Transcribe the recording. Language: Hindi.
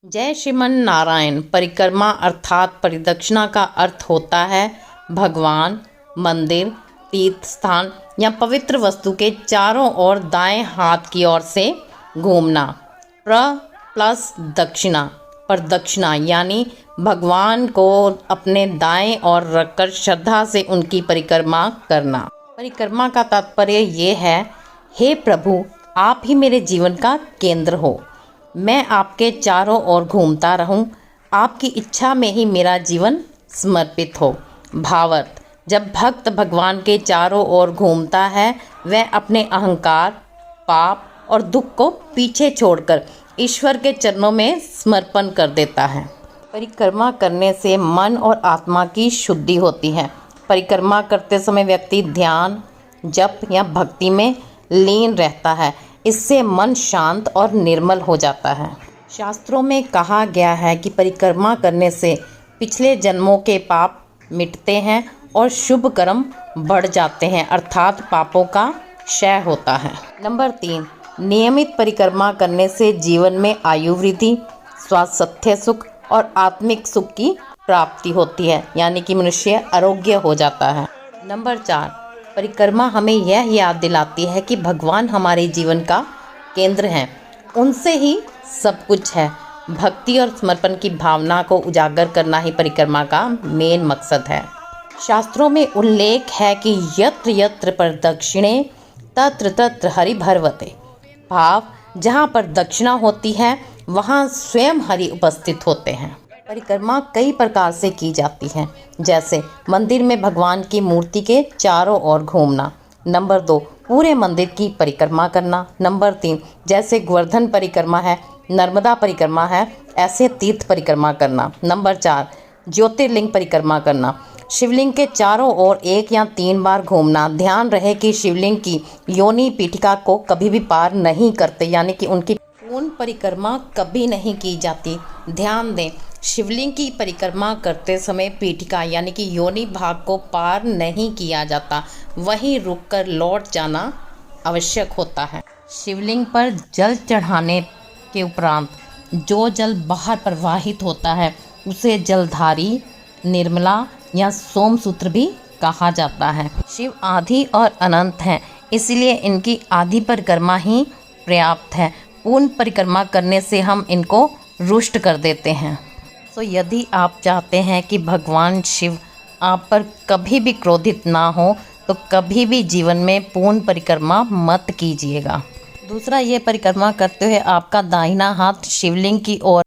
जय श्रीमन नारायण। परिक्रमा अर्थात परिदक्षिणा का अर्थ होता है भगवान, मंदिर, तीर्थ स्थान या पवित्र वस्तु के चारों ओर दाएं हाथ की ओर से घूमना। प्लस दक्षिणा, प्रदक्षिणा यानी भगवान को अपने दाएं ओर रखकर श्रद्धा से उनकी परिक्रमा करना। परिक्रमा का तात्पर्य ये है, हे प्रभु, आप ही मेरे जीवन का केंद्र हो। मैं आपके चारों ओर घूमता रहूं, आपकी इच्छा में ही मेरा जीवन समर्पित हो। भावार्थ, जब भक्त भगवान के चारों ओर घूमता है, वह अपने अहंकार, पाप और दुख को पीछे छोड़कर ईश्वर के चरणों में समर्पण कर देता है। परिक्रमा करने से मन और आत्मा की शुद्धि होती है। परिक्रमा करते समय व्यक्ति ध्यान, जप या भक्ति में लीन रहता है। इससे मन शांत और निर्मल हो जाता है। शास्त्रों में कहा गया है कि परिक्रमा करने से पिछले जन्मों के पाप मिटते हैं और शुभ कर्म बढ़ जाते हैं, अर्थात पापों का क्षय होता है। नंबर 3, नियमित परिक्रमा करने से जीवन में आयु वृद्धि, स्वास्थ्य सुख और आत्मिक सुख की प्राप्ति होती है, यानी कि मनुष्य आरोग्य हो जाता है। नंबर 4, परिक्रमा हमें यह याद दिलाती है कि भगवान हमारे जीवन का केंद्र हैं, उनसे ही सब कुछ है। भक्ति और समर्पण की भावना को उजागर करना ही परिक्रमा का मेन मकसद है। शास्त्रों में उल्लेख है कि यत्र यत्र प्रदक्षिणे तत्र तत्र हरि भर्वते। भाव, जहाँ पर दक्षिणा होती है वहाँ स्वयं हरि उपस्थित होते हैं। परिक्रमा कई प्रकार से की जाती है, जैसे मंदिर में भगवान की मूर्ति के चारों ओर घूमना। नंबर 2, पूरे मंदिर की परिक्रमा करना। नंबर 3, जैसे गोवर्धन परिक्रमा है, नर्मदा परिक्रमा है, ऐसे तीर्थ परिक्रमा करना। नंबर 4, ज्योतिर्लिंग परिक्रमा करना। शिवलिंग के चारों ओर 1 या 3 बार घूमना। ध्यान रहे कि शिवलिंग की योनि पीठिका को कभी भी पार नहीं करते, यानी कि उनकी पूर्ण परिक्रमा कभी नहीं की जाती। ध्यान दें, शिवलिंग की परिक्रमा करते समय पीठिका यानी कि योनि भाग को पार नहीं किया जाता, वहीं रुककर लौट जाना आवश्यक होता है। शिवलिंग पर जल चढ़ाने के उपरांत जो जल बाहर प्रवाहित होता है उसे जलधारी, निर्मला या सोमसूत्र भी कहा जाता है। शिव आदि और अनंत हैं, इसलिए इनकी आदि परिक्रमा ही पर्याप्त है। पूर्ण परिक्रमा करने से हम इनको रुष्ट कर देते हैं। तो यदि आप चाहते हैं कि भगवान शिव आप पर कभी भी क्रोधित ना हो, तो कभी भी जीवन में पूर्ण परिक्रमा मत कीजिएगा। दूसरा, ये परिक्रमा करते हुए आपका दाहिना हाथ शिवलिंग की ओर